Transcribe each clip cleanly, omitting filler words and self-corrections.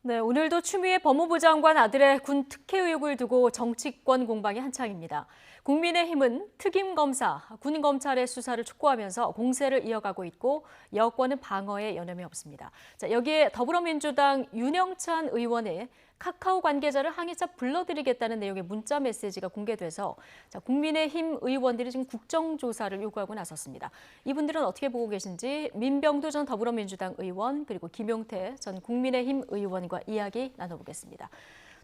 네, 오늘도 추미애 법무부 장관 아들의 군 특혜 의혹을 두고 정치권 공방이 한창입니다. 국민의힘은 특임검사, 군검찰의 수사를 촉구하면서 공세를 이어가고 있고 여권은 방어에 여념이 없습니다. 자, 여기에 더불어민주당 윤영찬 의원의 카카오 관계자를 항의차 불러드리겠다는 내용의 문자 메시지가 공개돼서 국민의힘 의원들이 지금 국정조사를 요구하고 나섰습니다. 이분들은 어떻게 보고 계신지 민병두 전 더불어민주당 의원 그리고 김용태 전 국민의힘 의원과 이야기 나눠보겠습니다.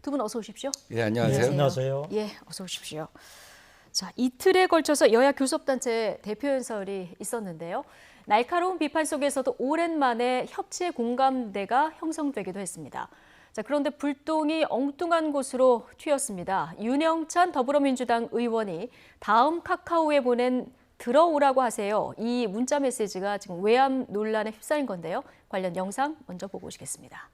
두 분 어서 오십시오. 예, 안녕하세요. 네, 안녕하세요. 예, 어서 오십시오. 자, 이틀에 걸쳐서 여야 교섭단체 대표 연설이 있었는데요. 날카로운 비판 속에서도 오랜만에 협치의 공감대가 형성되기도 했습니다. 자, 그런데 불똥이 엉뚱한 곳으로 튀었습니다. 윤영찬 더불어민주당 의원이 다음 카카오에 보낸 들어오라고 하세요. 이 문자 메시지가 지금 외압 논란에 휩싸인 건데요. 관련 영상 먼저 보고 오시겠습니다.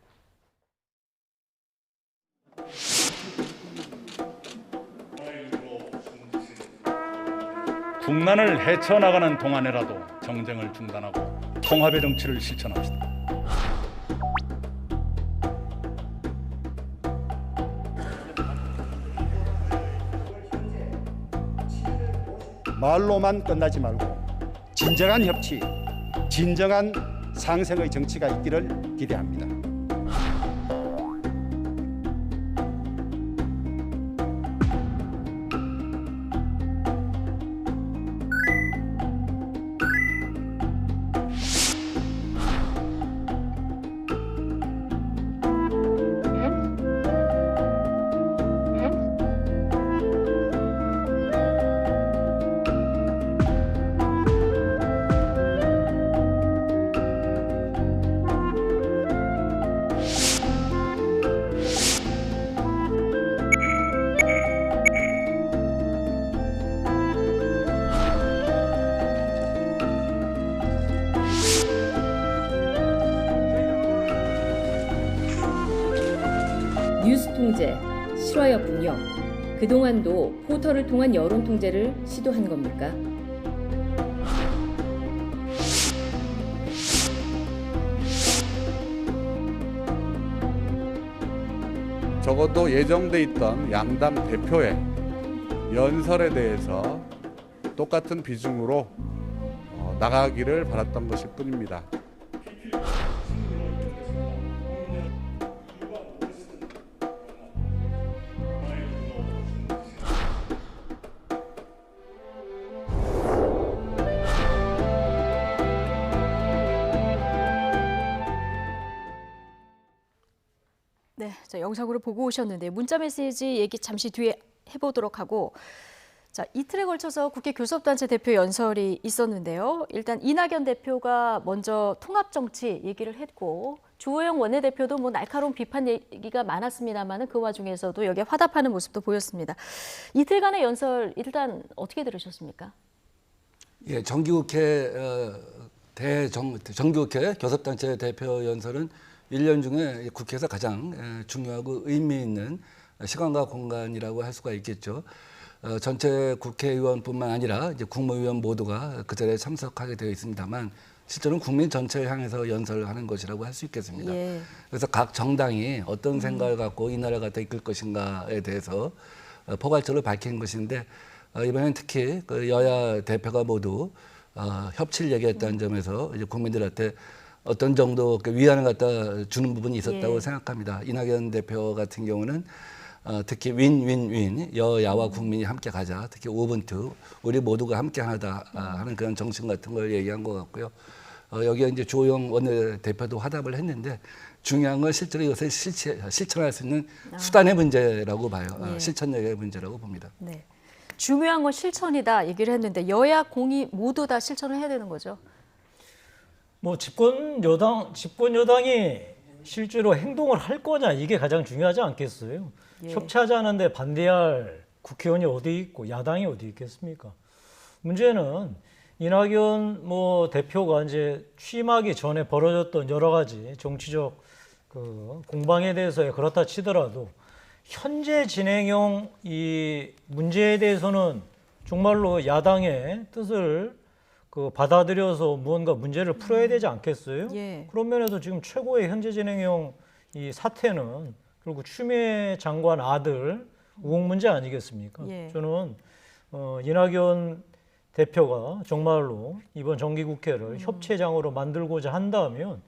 국난을 헤쳐나가는 동안에라도 정쟁을 중단하고 통합의 정치를 실천합시다. 말로만 끝나지 말고 진정한 협치, 진정한 상생의 정치가 있기를 기대합니다. 뉴스 통제 실화였군요. 그동안도 포털을 통한 여론 통제를 시도한 겁니까? 적어도 예정돼 있던 양당 대표의 연설에 대해서 똑같은 비중으로 나가기를 바랐던 것일 뿐입니다. 네, 자, 영상으로 보고 오셨는데 문자 메시지 얘기 잠시 뒤에 해보도록 하고 자, 이틀에 걸쳐서 국회 교섭단체 대표 연설이 있었는데요. 일단 이낙연 대표가 먼저 통합정치 얘기를 했고 주호영 원내대표도 뭐 날카로운 비판 얘기가 많았습니다만 그 와중에서도 여기에 화답하는 모습도 보였습니다. 이틀간의 연설 일단 어떻게 들으셨습니까? 예, 정기국회 정기국회 교섭단체 대표 연설은 1년 중에 국회에서 가장 중요하고 의미 있는 시간과 공간이라고 할 수가 있겠죠. 전체 국회의원뿐만 아니라 이제 국무위원 모두가 그 자리에 참석하게 되어 있습니다만 실제로는 국민 전체를 향해서 연설을 하는 것이라고 할 수 있겠습니다. 예. 그래서 각 정당이 어떤 생각을 갖고 이 나라를 갖다 이끌 것인가에 대해서 포괄적으로 밝힌 것인데 이번에는 특히 그 여야 대표가 모두 협치를 얘기했다는 점에서 이제 국민들한테 어떤 정도 위안을 갖다 주는 부분이 있었다고 예. 생각합니다. 이낙연 대표 같은 경우는 특히 윈윈윈 여야와 국민이 함께 가자. 특히 오븐트 우리 모두가 함께 하다 하는 그런 정신 같은 걸 얘기한 것 같고요. 여기에 이제 주호영 원내대표도 화답을 했는데 중요한 건 실제로 이것을 실천할 수 있는 수단의 문제라고 봐요. 예. 실천력의 문제라고 봅니다. 네, 중요한 건 실천이다 얘기를 했는데 여야 공이 모두 다 실천을 해야 되는 거죠. 뭐 집권 여당이 실제로 행동을 할 거냐 이게 가장 중요하지 않겠어요? 예. 협치하자는데 반대할 국회의원이 어디 있고 야당이 어디 있겠습니까? 문제는 이낙연 대표가 이제 취임하기 전에 벌어졌던 여러 가지 정치적 그 공방에 대해서 그렇다 치더라도 현재 진행형 이 문제에 대해서는 정말로 야당의 뜻을 받아들여서 무언가 문제를 풀어야 되지 않겠어요? 예. 그런 면에서 지금 최고의 현재 진행형 이 사태는 결국 추미애 장관 아들 의혹 문제 아니겠습니까? 예. 저는 이낙연 대표가 정말로 이번 정기국회를 협치장으로 만들고자 한다면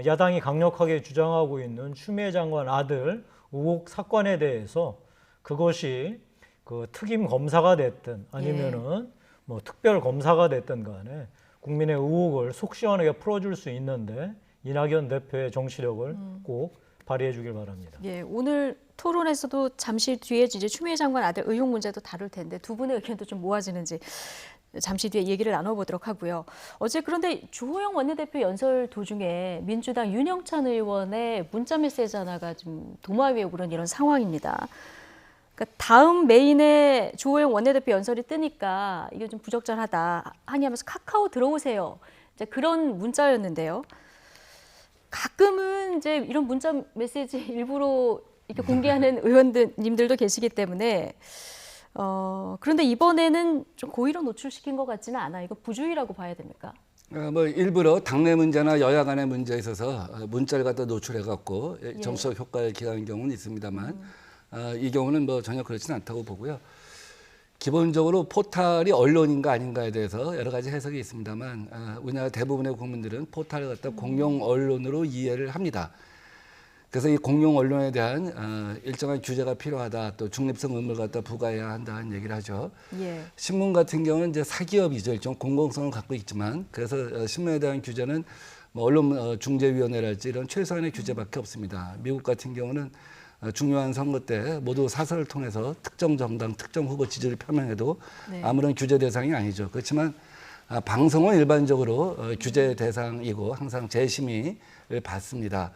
야당이 강력하게 주장하고 있는 추미애 장관 아들 의혹 사건에 대해서 그것이 그 특임 검사가 됐든 아니면은 뭐 특별 검사가 됐든 간에 국민의 의혹을 속 시원하게 풀어줄 수 있는데 이낙연 대표의 정치력을 꼭 발휘해 주길 바랍니다. 예, 오늘 토론에서도 잠시 뒤에 이제 추미애 장관 아들 의혹 문제도 다룰 텐데 두 분의 의견도 좀 모아지는지 잠시 뒤에 얘기를 나눠보도록 하고요. 어제 그런데 주호영 원내대표 연설 도중에 민주당 윤영찬 의원의 문자 메시지 하나가 좀 도마 위에 오른 이런 상황입니다. 그러니까 다음 메인에 주호영 원내대표 연설이 뜨니까 이게 좀 부적절하다 하니 하면서 카카오 들어오세요. 이제 그런 문자였는데요. 가끔은 이제 이런 문자 메시지 일부러 이렇게 공개하는 의원님들도 계시기 때문에 그런데 이번에는 좀 고의로 노출시킨 것 같지는 않아. 이거 부주의라고 봐야 됩니까? 뭐 일부러 당내 문제나 여야 간의 문제에 있어서 문자를 갖다 노출해갖고 정치적 효과를 기하는 경우는 있습니다만 이 경우는 뭐 전혀 그렇지는 않다고 보고요. 기본적으로 포탈이 언론인가 아닌가에 대해서 여러 가지 해석이 있습니다만 우리나라 대부분의 국민들은 포탈을 갖다 공용 언론으로 이해를 합니다. 그래서 이 공용 언론에 대한 일정한 규제가 필요하다, 또 중립성 의무를 갖다 부과해야 한다는 얘기를 하죠. 예. 신문 같은 경우는 이제 사기업이죠. 일종 공공성을 갖고 있지만 그래서 신문에 대한 규제는 뭐 언론 중재위원회랄지 이런 최소한의 규제밖에 없습니다. 미국 같은 경우는 중요한 선거 때 모두 사설을 통해서 특정 정당, 특정 후보 지지를 표명해도 아무런 규제 대상이 아니죠. 그렇지만 방송은 일반적으로 규제 대상이고 항상 재심의를 받습니다.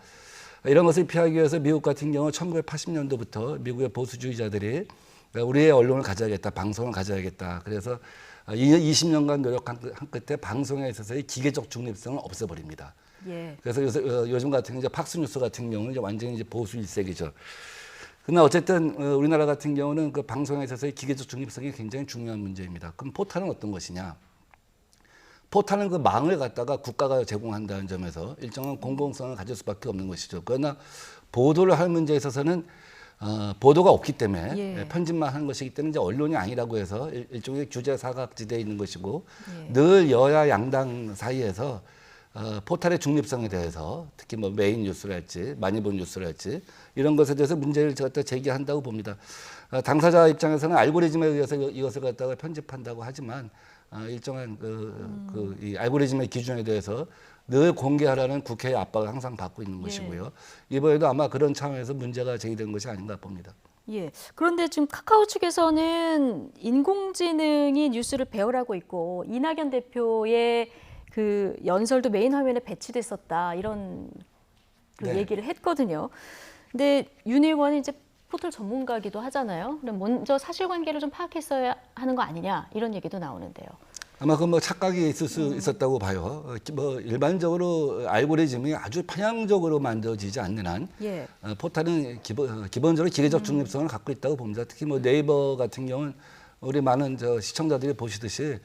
이런 것을 피하기 위해서 미국 같은 경우 1980년도부터 미국의 보수주의자들이 우리의 언론을 가져야겠다, 방송을 가져야겠다. 그래서 20년간 노력한 끝에 방송에 있어서의 기계적 중립성을 없애버립니다. 예. 그래서 요즘 같은 이제 팍스뉴스 같은 경우는 이제 완전히 이제 보수 일색이죠. 그러나 어쨌든 우리나라 같은 경우는 그 방송에 있어서의 기계적 중립성이 굉장히 중요한 문제입니다. 그럼 포탈은 어떤 것이냐? 포탈은 그 망을 갖다가 국가가 제공한다는 점에서 일정한 공공성을 가질 수밖에 없는 것이죠. 그러나 보도를 할 문제에 있어서는 보도가 없기 때문에 편집만 하는 것이기 때문에 이제 언론이 아니라고 해서 일종의 규제 사각지대에 있는 것이고 늘 여야 양당 사이에서 포탈의 중립성에 대해서 특히 뭐 메인 뉴스랄지 많이 본 뉴스랄지 이런 것에 대해서 문제를 갖다 제기한다고 봅니다. 당사자 입장에서는 알고리즘에 의해서 이것을 갖다가 편집한다고 하지만 일정한 이 알고리즘의 기준에 대해서 늘 공개하라는 국회의 압박을 항상 받고 있는 것이고요. 이번에도 아마 그런 차원에서 문제가 제기된 것이 아닌가 봅니다. 예. 그런데 지금 카카오 측에서는 인공지능이 뉴스를 배열하고 있고 이낙연 대표의 그 연설도 메인 화면에 배치됐었다 이런 그 얘기를 했거든요. 근데 윤 의원이 이제 포털 전문가기도 하잖아요. 그럼 먼저 사실관계를 좀 파악했어야 하는 거 아니냐 이런 얘기도 나오는데요. 아마 그 뭐 착각이 있을 수 있었다고 봐요. 뭐 일반적으로 알고리즘이 아주 편향적으로 만들어지지 않는 한 포탈은 기본적으로 기계적 중립성을 갖고 있다고 봅니다. 특히 뭐 네이버 같은 경우는 우리 많은 시청자들이 보시듯이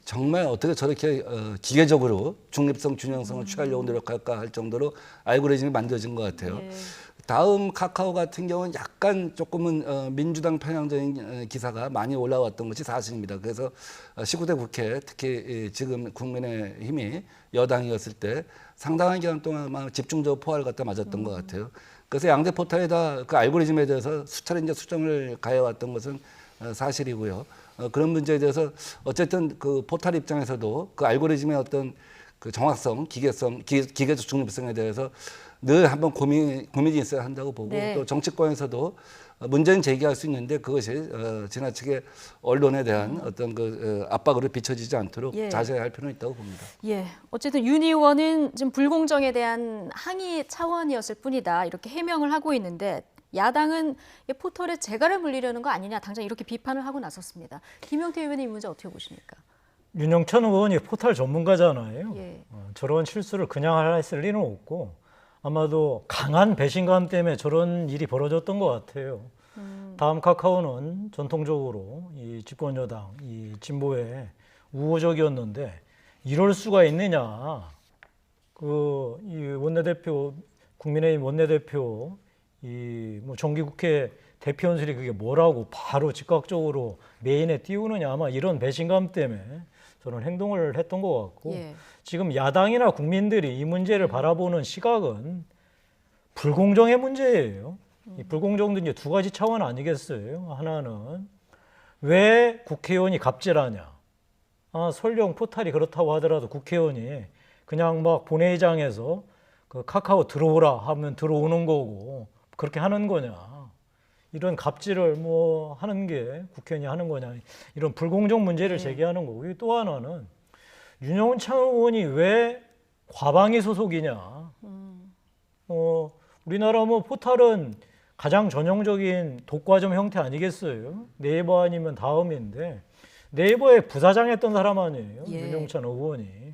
정말 어떻게 저렇게 기계적으로 중립성, 균형성을 취하려고 노력할까 할 정도로 알고리즘이 만들어진 것 같아요. 다음 카카오 같은 경우는 약간 조금은 민주당 편향적인 기사가 많이 올라왔던 것이 사실입니다. 그래서 19대 국회 특히 지금 국민의힘이 여당이었을 때 상당한 기간 동안 아마 집중적으로 포화를 갖다 맞았던 것 같아요. 그래서 양대 포탈에다 그 알고리즘에 대해서 수차례 이제 수정을 가해왔던 것은 사실이고요. 그런 문제에 대해서 어쨌든 그 포탈 입장에서도 그 알고리즘의 어떤 그 정확성, 기계적 중립성에 대해서 늘 한번 고민이 있어야 한다고 보고 또 정치권에서도 문제는 제기할 수 있는데 그것이 지나치게 언론에 대한 어떤 그 압박으로 비춰지지 않도록 자제해야 할 필요는 있다고 봅니다. 예, 어쨌든 윤 의원은 지금 불공정에 대한 항의 차원이었을 뿐이다 이렇게 해명을 하고 있는데 야당은 포털에 재갈을 물리려는 거 아니냐 당장 이렇게 비판을 하고 나섰습니다. 김용태 의원님 이 문제 어떻게 보십니까? 윤영찬 의원이 포털 전문가잖아요. 저런 실수를 그냥 했을 리는 없고 아마도 강한 배신감 때문에 저런 일이 벌어졌던 것 같아요. 다음 카카오는 전통적으로 이 집권 여당, 이 진보에 우호적이었는데 이럴 수가 있느냐. 이 원내대표 국민의힘 원내대표 이 뭐 정기국회 대표연설이 그게 뭐라고 바로 즉각적으로 메인에 띄우느냐, 아마 이런 배신감 때문에 저는 행동을 했던 것 같고 예. 지금 야당이나 국민들이 이 문제를 바라보는 시각은 불공정의 문제예요. 이 불공정도 이제 두 가지 차원 아니겠어요? 하나는 왜 국회의원이 갑질하냐? 설령 포탈이 그렇다고 하더라도 국회의원이 그냥 막 본회의장에서 그 카카오 들어오라 하면 들어오는 거고 그렇게 하는 거냐? 이런 갑질을 뭐 하는 게 국회의원이 하는 거냐? 이런 불공정 문제를 제기하는 거고, 또 하나는 윤영찬 의원이 왜 과방위 소속이냐? 우리나라 뭐 포탈은 가장 전형적인 독과점 형태 아니겠어요? 네이버 아니면 다음인데 네이버에 부사장했던 사람 아니에요? 예. 윤영찬 의원이.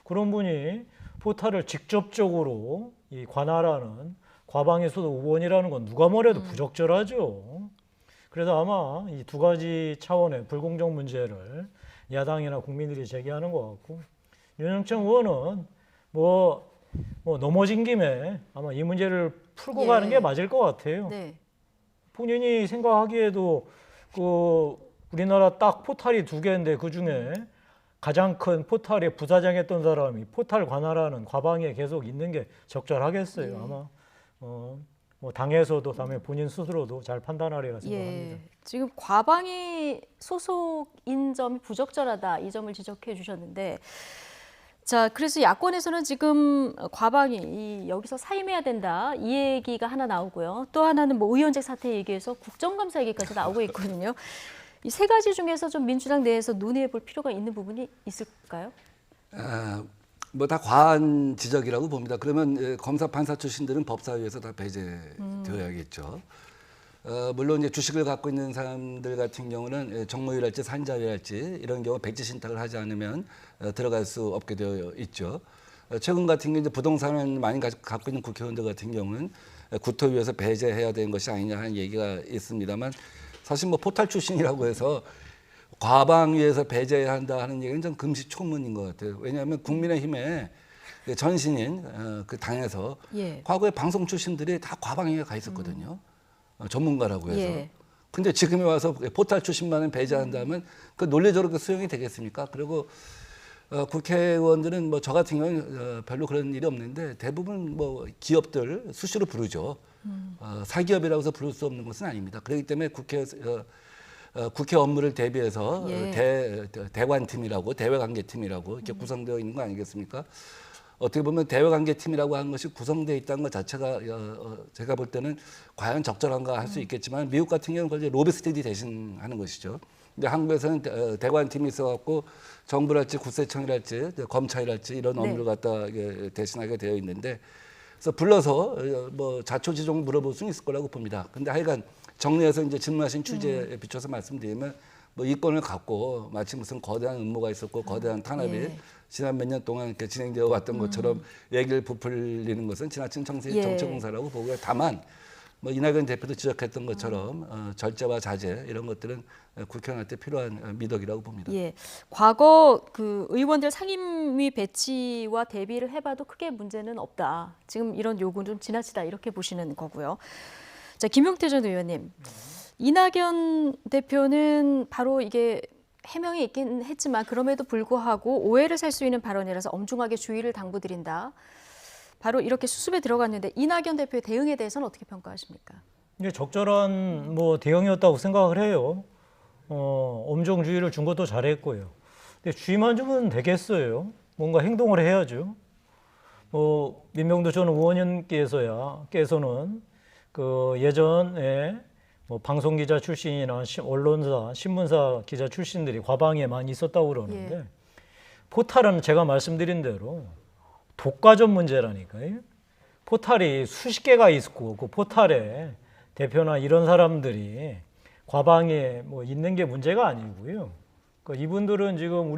그런 분이 포탈을 직접적으로 이 관할하는 과방위 소속 의원이라는 건 누가 뭐래도 부적절하죠. 그래서 아마 이 두 가지 차원의 불공정 문제를 야당이나 국민들이 제기하는 것 같고, 윤영찬 의원은 뭐 넘어진 김에 아마 이 문제를 풀고 예. 가는 게 맞을 것 같아요. 네. 본인이 생각하기에도 그 우리나라 딱 포탈이 두 개인데 그 중에 가장 큰 포탈에 부사장했던 사람이 포탈 관할하는 과방위에 계속 있는 게 적절하겠어요. 아마 뭐 당에서도 다음에 본인 스스로도 잘 판단하리라 생각합니다. 지금 과방위 소속인 점이 부적절하다, 이 점을 지적해 주셨는데, 자, 그래서 야권에서는 지금 과방위 여기서 사임해야 된다, 이 얘기가 하나 나오고요. 또 하나는 뭐 의원직 사퇴 얘기해서 국정감사 얘기까지 나오고 있거든요. 이 세 가지 중에서 좀 민주당 내에서 논의해 볼 필요가 있는 부분이 있을까요? 뭐 다 과한 지적이라고 봅니다. 그러면 검사 판사 출신들은 법사위에서 다 배제되어야겠죠. 물론 이제 주식을 갖고 있는 사람들 같은 경우는 정무위랄지 산자위랄지 이런 경우 백지 신탁을 하지 않으면 들어갈 수 없게 되어 있죠. 최근 같은 경우 이제 부동산을 많이 갖고 있는 국회의원들 같은 경우는 구토위에서 배제해야 되는 것이 아니냐 하는 얘기가 있습니다만, 사실 뭐 포탈 출신이라고 해서 과방위에서 배제해야 한다 하는 얘기는 좀 금시초문인 것 같아요. 왜냐하면 국민의힘의 전신인 그 당에서 과거에 방송 출신들이 다 과방위에 가 있었거든요. 전문가라고 해서. 근데 지금에 와서 포탈 출신만은 배제한다면 그 논리적으로 수용이 되겠습니까? 그리고 국회의원들은 뭐 저 같은 경우는 별로 그런 일이 없는데 대부분 뭐 기업들 수시로 부르죠. 사기업이라고 해서 부를 수 없는 것은 아닙니다. 그렇기 때문에 국회 업무를 대비해서 대관팀이라고, 대외관계팀이라고 이렇게 구성되어 있는 거 아니겠습니까? 어떻게 보면 대외관계팀이라고 하는 것이 구성되어 있다는 것 자체가 제가 볼 때는 과연 적절한가 할 수 있겠지만, 미국 같은 경우는 그걸 로비스트들이 대신 하는 것이죠. 근데 한국에서는 대관팀이 있어갖고 정부랄지 국세청이랄지 검찰이랄지 이런 업무를 갖다 대신하게 되어 있는데, 그래서 불러서 뭐 자초지종 물어볼 수는 있을 거라고 봅니다. 근데 하여간 정리해서 이제 질문하신 취지에 비춰서 말씀드리면, 뭐 이권을 갖고 마치 무슨 거대한 음모가 있었고 거대한 탄압이 지난 몇 년 동안 이렇게 진행되어 왔던 것처럼 얘기를 부풀리는 것은 지나친 정치공사라고 보고요. 다만 뭐 이낙연 대표도 지적했던 것처럼 절제와 자제 이런 것들은 국회의원한테 필요한 미덕이라고 봅니다. 과거 그 의원들 상임위 배치와 대비를 해봐도 크게 문제는 없다. 지금 이런 요구는 좀 지나치다, 이렇게 보시는 거고요. 자, 김용태 전 의원님, 이낙연 대표는 바로 이게 해명이 있긴 했지만 그럼에도 불구하고 오해를 살 수 있는 발언이라서 엄중하게 주의를 당부드린다, 바로 이렇게 수습에 들어갔는데, 이낙연 대표의 대응에 대해서는 어떻게 평가하십니까? 이게 적절한 뭐 대응이었다고 생각을 해요. 엄정 주의를 준 것도 잘했고요. 근데 주의만 주면 되겠어요? 뭔가 행동을 해야죠. 뭐 민명도 전 의원님께서는 그 예전에 뭐 방송 기자 출신이나 언론사, 신문사 기자 출신들이 과방위에 많이 있었다고 그러는데, 포탈은 제가 말씀드린 대로 독과점 문제라니까요. 포탈이 수십 개가 있고 그 포탈에 대표나 이런 사람들이 과방위에 뭐 있는 게 문제가 아니고요. 그러니까 이분들은 지금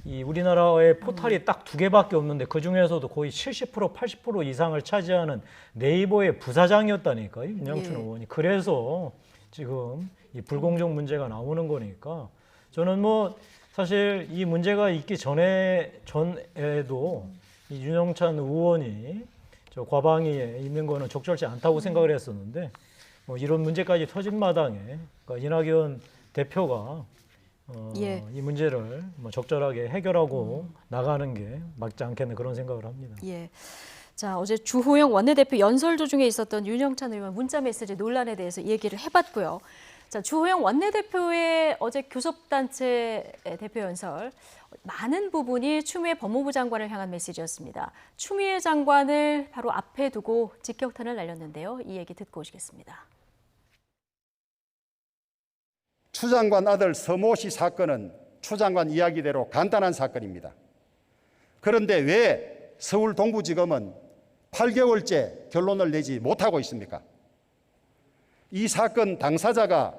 우리나라의 포탈이 딱 두 개밖에 없는데 그 중에서도 거의 70% 80% 이상을 차지하는 네이버의 부사장이었다니까요, 윤영춘 의원이. 그래서 지금 이 불공정 문제가 나오는 거니까, 저는 뭐 사실 이 문제가 있기 전에도 이 윤영찬 의원이 저 과방위에 있는 거는 적절치 않다고 생각을 했었는데 뭐 이런 문제까지 터진 마당에 그러니까 이낙연 대표가 예. 이 문제를 뭐 적절하게 해결하고 나가는 게 맞지 않겠나 그런 생각을 합니다. 예. 자, 어제 주호영 원내대표 연설 도중에 있었던 윤영찬 의원 문자 메시지 논란에 대해서 얘기를 해봤고요. 자, 주호영 원내대표의 어제 교섭단체 대표 연설, 많은 부분이 추미애 법무부 장관을 향한 메시지였습니다. 추미애 장관을 바로 앞에 두고 직격탄을 날렸는데요. 이 얘기 듣고 오시겠습니다. 추 장관 아들 서모 씨 사건은 추 장관 이야기대로 간단한 사건입니다. 그런데 왜 서울 동부지검은 8개월째 결론을 내지 못하고 있습니까? 이 사건 당사자가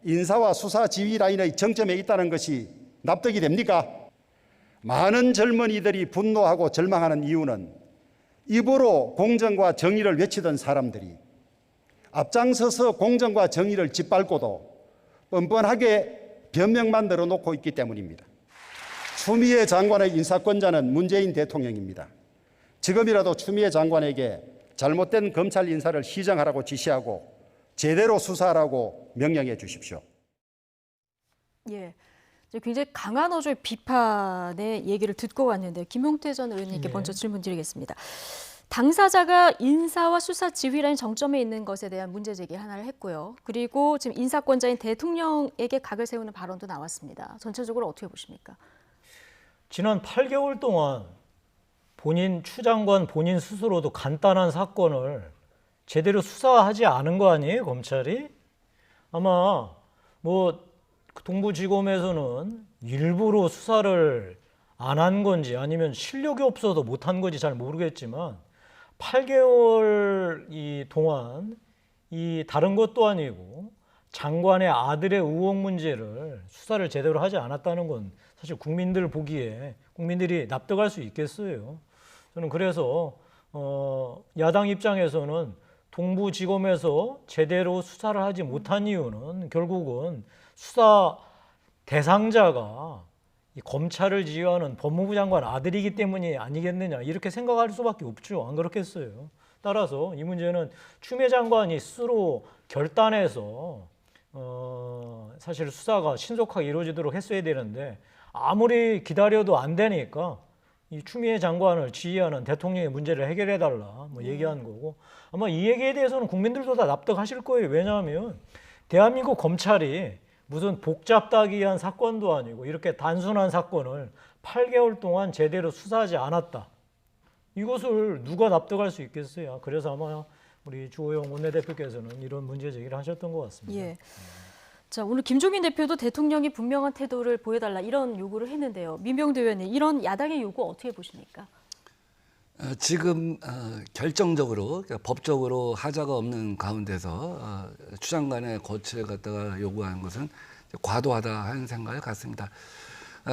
인사와 수사 지휘 라인의 정점에 있다는 것이 납득이 됩니까? 많은 젊은이들이 분노하고 절망하는 이유는 입으로 공정과 정의를 외치던 사람들이 앞장서서 공정과 정의를 짓밟고도 뻔뻔하게 변명만 늘어놓고 있기 때문입니다. 추미애 장관의 인사권자는 문재인 대통령입니다. 지금이라도 추미애 장관에게 잘못된 검찰 인사를 시정하라고 지시하고 제대로 수사하라고 명령해 주십시오. 예. 굉장히 강한 어조의 비판의 얘기를 듣고 왔는데 김용태 전 의원님께 예. 먼저 질문 드리겠습니다. 당사자가 인사와 수사 지휘라인 정점에 있는 것에 대한 문제 제기 하나를 했고요. 그리고 지금 인사권자인 대통령에게 각을 세우는 발언도 나왔습니다. 전체적으로 어떻게 보십니까? 지난 8개월 동안 추 장관 본인 스스로도 간단한 사건을 제대로 수사하지 않은 거 아니에요, 검찰이? 아마 뭐 동부지검에서는 일부러 수사를 안 한 건지 아니면 실력이 없어서 못 한 건지 잘 모르겠지만 8개월 동안 이 다른 것도 아니고 장관의 아들의 의혹 문제를 수사를 제대로 하지 않았다는 건 사실 국민들 보기에 국민들이 납득할 수 있겠어요. 저는 그래서 야당 입장에서는 동부지검에서 제대로 수사를 하지 못한 이유는 결국은 수사 대상자가 이 검찰을 지휘하는 법무부 장관 아들이기 때문이 아니겠느냐 이렇게 생각할 수밖에 없죠. 안 그렇겠어요. 따라서 이 문제는 추미애 장관이 스스로 결단해서 사실 수사가 신속하게 이루어지도록 했어야 되는데 아무리 기다려도 안 되니까 이 추미애 장관을 지휘하는 대통령의 문제를 해결해달라 뭐 얘기한 거고 아마 이 얘기에 대해서는 국민들도 다 납득하실 거예요. 왜냐하면 대한민국 검찰이 무슨 복잡다기 위한 사건도 아니고 이렇게 단순한 사건을 8개월 동안 제대로 수사하지 않았다. 이것을 누가 납득할 수 있겠어요. 그래서 아마 우리 주호영 원내대표께서는 이런 문제 제기를 하셨던 것 같습니다. 예. 자, 오늘 김종인 대표도 대통령이 분명한 태도를 보여달라 이런 요구를 했는데요. 민병대 의원님, 이런 야당의 요구 어떻게 보십니까? 지금 결정적으로 그러니까 법적으로 하자가 없는 가운데서 추 장관의 거취를 갖다가 요구하는 것은 과도하다 하는 생각을 갖습니다.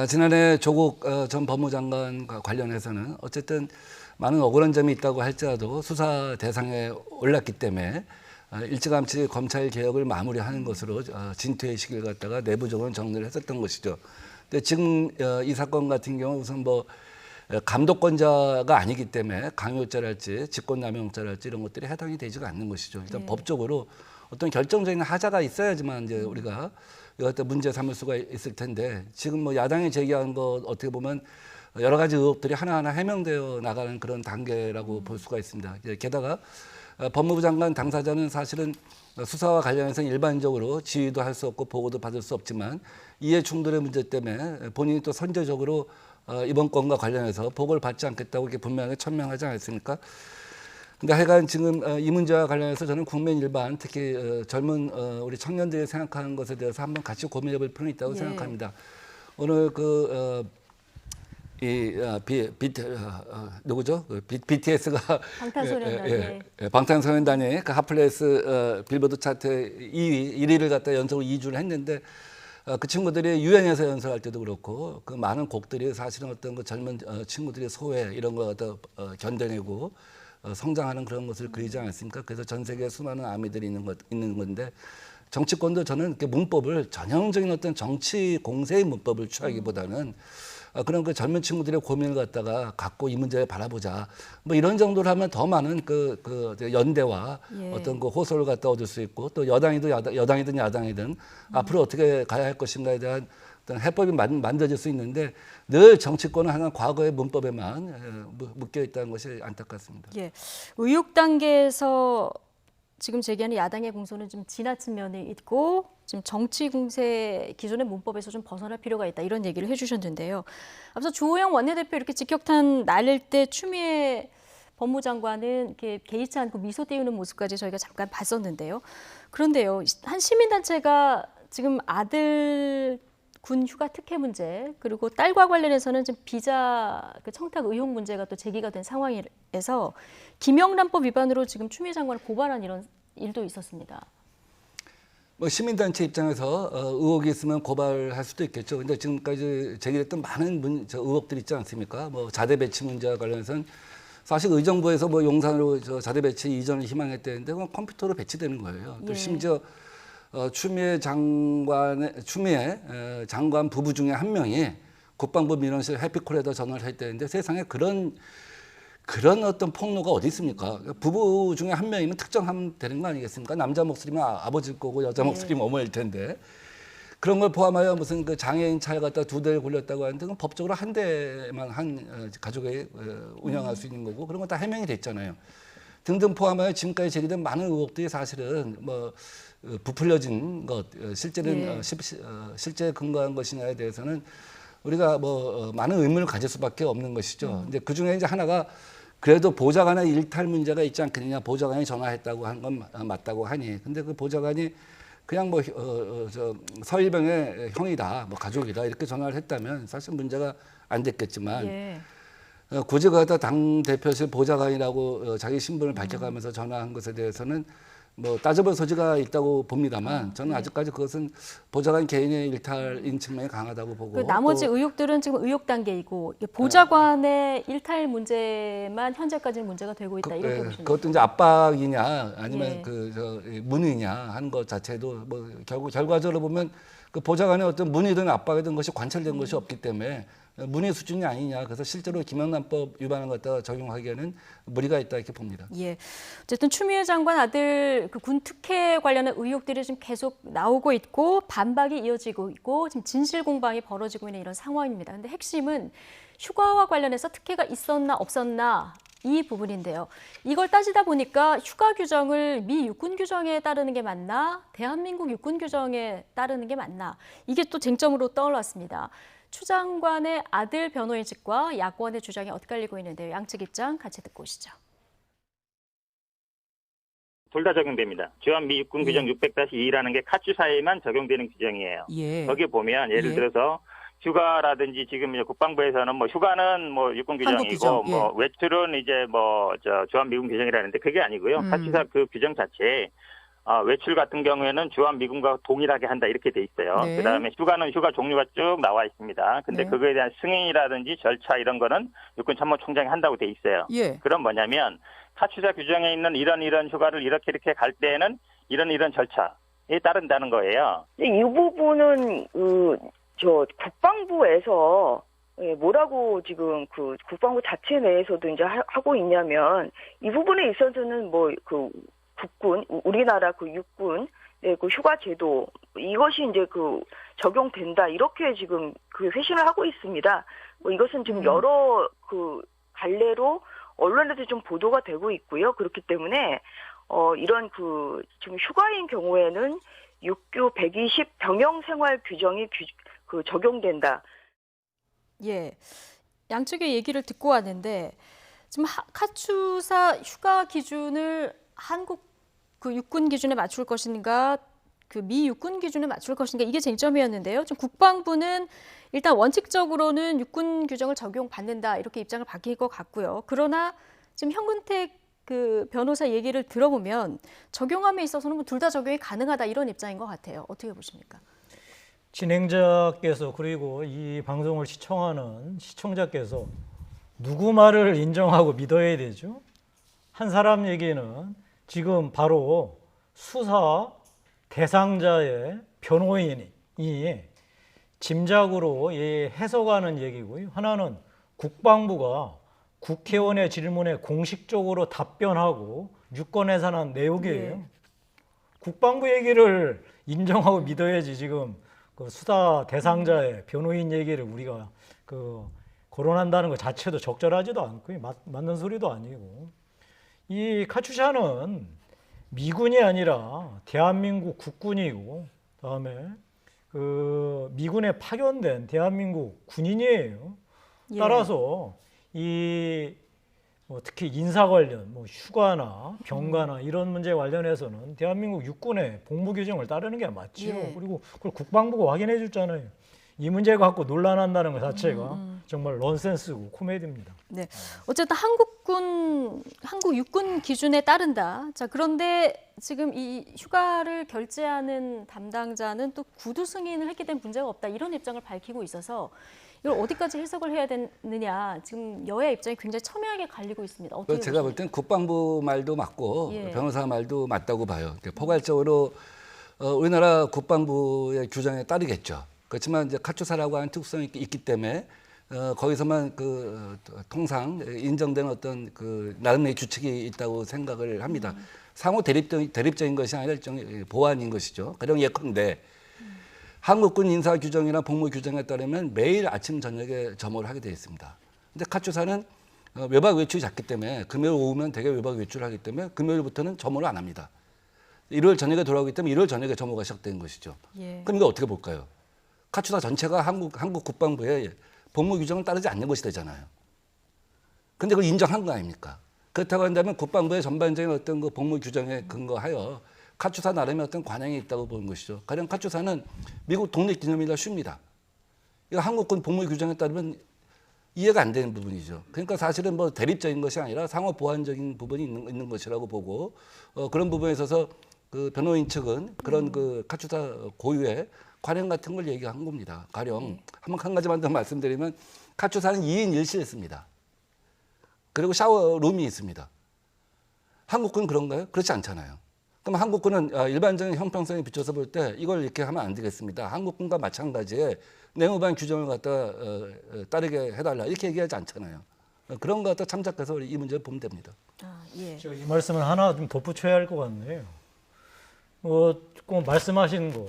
지난해 조국 전 법무장관과 관련해서는 어쨌든 많은 억울한 점이 있다고 할지라도 수사 대상에 올랐기 때문에 일찌감치 검찰 개혁을 마무리하는 것으로 진퇴의 시기를 갖다가 내부적으로 정리를 했었던 것이죠. 근데 지금 이 사건 같은 경우 우선 뭐 감독권자가 아니기 때문에 강요죄랄지 직권남용죄랄지 이런 것들이 해당이 되지가 않는 것이죠. 일단 네. 법적으로 어떤 결정적인 하자가 있어야지만 이제 우리가 이것도 문제 삼을 수가 있을 텐데 지금 뭐 야당이 제기한 것 어떻게 보면 여러 가지 의혹들이 하나하나 해명되어 나가는 그런 단계라고 볼 수가 있습니다. 게다가 법무부 장관 당사자는 사실은 수사와 관련해서는 일반적으로 지휘도 할 수 없고 보고도 받을 수 없지만 이해 충돌의 문제 때문에 본인이 또 선제적으로 이번 건과 관련해서 보고를 받지 않겠다고 이렇게 분명하게 천명하지 않았습니까? 근데 하여간 지금 이 문제와 관련해서 저는 국민 일반 특히 젊은 우리 청년들이 생각하는 것에 대해서 한번 같이 고민해 볼 필요는 있다고 예. 생각합니다. 오늘 누구죠? BTS가 방탄소년단. 방탄소년단이 그 핫플레이스 빌보드 차트 1위를 갖다 연속으로 2주를 했는데 그 친구들이 유엔에서 연설할 때도 그렇고 그 많은 곡들이 사실은 어떤 그 젊은 친구들의 소외 이런 거 갖다 견뎌내고 성장하는 그런 것을 그리지 않았습니까? 그래서 전 세계 수많은 아미들이 있는 건데 정치권도 저는 이렇게 문법을 전형적인 어떤 정치 공세의 문법을 취하기보다는 그런 그 젊은 친구들의 고민을 갖고 이 문제를 바라보자. 뭐 이런 정도로 하면 더 많은 그 연대와 예. 어떤 그 호소를 갖다 얻을 수 있고 또 여당이든 야당이든 앞으로 어떻게 가야 할 것인가에 대한 어떤 해법이 만들어질 수 있는데 늘 정치권은 하나 과거의 문법에만 묶여 있다는 것이 안타깝습니다. 예. 의혹 단계에서 지금 제기하는 야당의 공소는 좀 지나친 면이 있고 지금 정치 공세 기존의 문법에서 좀 벗어날 필요가 있다 이런 얘기를 해주셨는데요. 앞서 주호영 원내대표 이렇게 직격탄 날릴 때 추미애 법무장관은 이렇게 개의치 않고 미소 띄우는 모습까지 저희가 잠깐 봤었는데요. 그런데요, 한 시민단체가 지금 아들 군 휴가 특혜 문제 그리고 딸과 관련해서는 지금 비자 그 청탁 의혹 문제가 또 제기가 된 상황에서 김영란법 위반으로 지금 추미애 장관을 고발한 이런 일도 있었습니다. 뭐 시민단체 입장에서 의혹이 있으면 고발할 수도 있겠죠. 근데 지금까지 제기됐던 많은 의혹들이 있지 않습니까? 뭐 자대 배치 문제와 관련해서는 사실 의정부에서 뭐 용산으로 자대 배치 이전을 희망했다는데 그건 컴퓨터로 배치되는 거예요. 또 예. 심지어 추미애 장관 부부 중에 한 명이 국방부 민원실 해피콜에다 전화를 했다는데 세상에 그런 어떤 폭로가 어디 있습니까? 부부 중에 한 명이면 특정하면 되는 거 아니겠습니까? 남자 목소리면 아버지일 거고 여자 목소리면 어머니일 텐데 그런 걸 포함하여 무슨 그 장애인 차를 갖다 2대를 굴렸다고 하는데 그건 법적으로 한 대만 한 가족이 운영할 수 있는 거고 그런 건 다 해명이 됐잖아요. 등등 포함하여 지금까지 제기된 많은 의혹들이 사실은 뭐 부풀려진 것, 실제는 실제 근거한 것이냐에 대해서는 우리가 뭐 많은 의문을 가질 수밖에 없는 것이죠. 근데 그 중에 이제 하나가 그래도 보좌관의 일탈 문제가 있지 않겠느냐, 보좌관이 전화했다고 한 건 맞다고 하니, 근데 그 보좌관이 그냥 뭐 서일병의 형이다, 뭐 가족이다 이렇게 전화를 했다면 사실 문제가 안 됐겠지만. 예. 굳이 거기다 당 대표실 보좌관이라고 자기 신분을 밝혀가면서 전화한 것에 대해서는 뭐 따져볼 소지가 있다고 봅니다만 저는 아직까지 그것은 보좌관 개인의 일탈인 측면이 강하다고 보고 그 나머지 의혹들은 지금 의혹 단계이고 보좌관의 일탈 문제만 현재까지는 문제가 되고 있다 이렇게 보시는 거죠. 그것도 이제 압박이냐 아니면 예. 문의냐 하는 것 자체도 뭐 결과적으로 보면 그 보좌관의 어떤 문의든 압박이든 것이 관철된 것이 없기 때문에 문의 수준이 아니냐. 그래서 실제로 김영란법 위반을 갖다가 적용하기에는 무리가 있다 이렇게 봅니다. 예. 어쨌든 추미애 장관 아들 그 군 특혜 관련한 의혹들이 지금 계속 나오고 있고 반박이 이어지고 있고 지금 진실 공방이 벌어지고 있는 이런 상황입니다. 근데 핵심은 휴가와 관련해서 특혜가 있었나 없었나 이 부분인데요. 이걸 따지다 보니까 휴가 규정을 미 육군 규정에 따르는 게 맞나, 대한민국 육군 규정에 따르는 게 맞나 이게 또 쟁점으로 떠올랐습니다. 추 장관의 아들 변호인 측과 야권의 주장이 엇갈리고 있는데요. 양측 입장 같이 듣고 오시죠. 둘 다 적용됩니다. 주한 미 육군 규정 600-2라는 게 카투사에만 적용되는 규정이에요. 예. 거기 보면 예를 들어서 휴가라든지 지금 이제 국방부에서는 뭐 휴가는 뭐 육군 규정이고 규정, 예. 뭐 외출은 이제 뭐 주한 미군 규정이라는데 그게 아니고요. 카투사 그 규정 자체에 외출 같은 경우에는 주한 미군과 동일하게 한다 이렇게 돼 있어요. 네. 그다음에 휴가는 휴가 종류가 쭉 나와 있습니다. 근데 네. 그거에 대한 승인이라든지 절차 이런 거는 육군 참모총장이 한다고 돼 있어요. 예. 그럼 뭐냐면 카투사 규정에 있는 이런 휴가를 이렇게 갈 때에는 이런 절차에 따른다는 거예요. 이 부분은 국방부에서 뭐라고 지금 그 국방부 자체 내에서도 이제 하고 있냐면 이 부분에 있어서는 뭐 그 국군 우리나라 그 육군 그 휴가 제도 이것이 이제 그 적용된다 이렇게 지금 그 회신을 하고 있습니다. 뭐 이것은 지금 여러 그 갈래로 언론에도 좀 보도가 되고 있고요. 그렇기 때문에 이런 그 지금 휴가인 경우에는 육규 120 병영 생활 규정이 적용된다. 예, 양측의 얘기를 듣고 왔는데 지금 카투사 휴가 기준을 한국 그 육군 기준에 맞출 것인가, 그 미 육군 기준에 맞출 것인가 이게 쟁점이었는데요. 지금 국방부는 일단 원칙적으로는 육군 규정을 적용받는다 이렇게 입장을 밝힐 것 같고요. 그러나 지금 현근택 그 변호사 얘기를 들어보면 적용함에 있어서는 둘 다 적용이 가능하다 이런 입장인 것 같아요. 어떻게 보십니까? 진행자께서 그리고 이 방송을 시청하는 시청자께서 누구 말을 인정하고 믿어야 되죠? 한 사람 얘기는 지금 바로 수사 대상자의 변호인이 짐작으로 해석하는 얘기고요. 하나는 국방부가 국회의원의 질문에 공식적으로 답변하고 유권 해산한 내용이에요. 예. 국방부 얘기를 인정하고 믿어야지 지금 그 수사 대상자의 변호인 얘기를 우리가 그 거론한다는 것 자체도 적절하지도 않고 맞는 소리도 아니고, 이 카츄샤는 미군이 아니라 대한민국 국군이고, 다음에 그 미군에 파견된 대한민국 군인이에요. 예. 따라서 이 특히 인사 관련 휴가나 병가나 이런 문제 관련해서는 대한민국 육군의 복무 규정을 따르는 게 맞지요. 예. 그리고 그걸 국방부가 확인해 줬잖아요. 이 문제 갖고 논란한다는 것 자체가 정말 넌센스고 코미디입니다. 네. 어쨌든 한국 육군 기준에 따른다. 자, 그런데 지금 이 휴가를 결제하는 담당자는 또 구두 승인을 했기 때문에 문제가 없다. 이런 입장을 밝히고 있어서 이걸 어디까지 해석을 해야 되느냐. 지금 여야 입장이 굉장히 첨예하게 갈리고 있습니다. 어떻게 제가 볼 땐 국방부 말도 맞고 예. 변호사 말도 맞다고 봐요. 포괄적으로 우리나라 국방부의 규정에 따르겠죠. 그렇지만 이제 카투사라고 하는 특성이 있기 때문에 거기서만 그 통상 인정되는 어떤 그 나름의 규칙이 있다고 생각을 합니다. 상호 대립적인 것이 아니라 일종의 보완인 것이죠. 가령 예컨대 한국군 인사 규정이나 복무 규정에 따르면 매일 아침 저녁에 점호를 하게 되어 있습니다. 근데 카투사는 외박 외출이 작기 때문에 금요일 오후면 대개 외박 외출을 하기 때문에 금요일부터는 점호를 안 합니다. 일요일 저녁에 돌아오기 때문에 일요일 저녁에 점호가 시작된 것이죠. 예. 그럼 이거 어떻게 볼까요? 카투사 전체가 한국 국방부의 복무 규정을 따르지 않는 것이 되잖아요. 근데 그걸 인정한 거 아닙니까? 그렇다고 한다면 국방부의 전반적인 어떤 그 복무 규정에 근거하여 카투사 나름의 어떤 관행이 있다고 보는 것이죠. 가령 카투사는 미국 독립기념일이라 쉽니다. 이거 한국군 복무 규정에 따르면 이해가 안 되는 부분이죠. 그러니까 사실은 뭐 대립적인 것이 아니라 상호 보완적인 부분이 있는 것이라고 보고 그런 부분에 있어서 그 변호인 측은 그런 그 카투사 고유의 관행 같은 걸 얘기한 겁니다. 가령 한 가지만 더 말씀드리면 카투사는 2인 1실을 씁니다. 그리고 샤워룸이 있습니다. 한국군은 그런가요? 그렇지 않잖아요. 그럼 한국군은 일반적인 형평성에 비춰서 볼 때 이걸 이렇게 하면 안 되겠습니다. 한국군과 마찬가지에 내무반 규정을 갖다 따르게 해달라 이렇게 얘기하지 않잖아요. 그런 거 갖다 참작해서 이 문제를 보면 됩니다. 예. 제가 이 말씀을 하나 좀 덧붙여야 할 것 같네요. 꼭 말씀하신 거,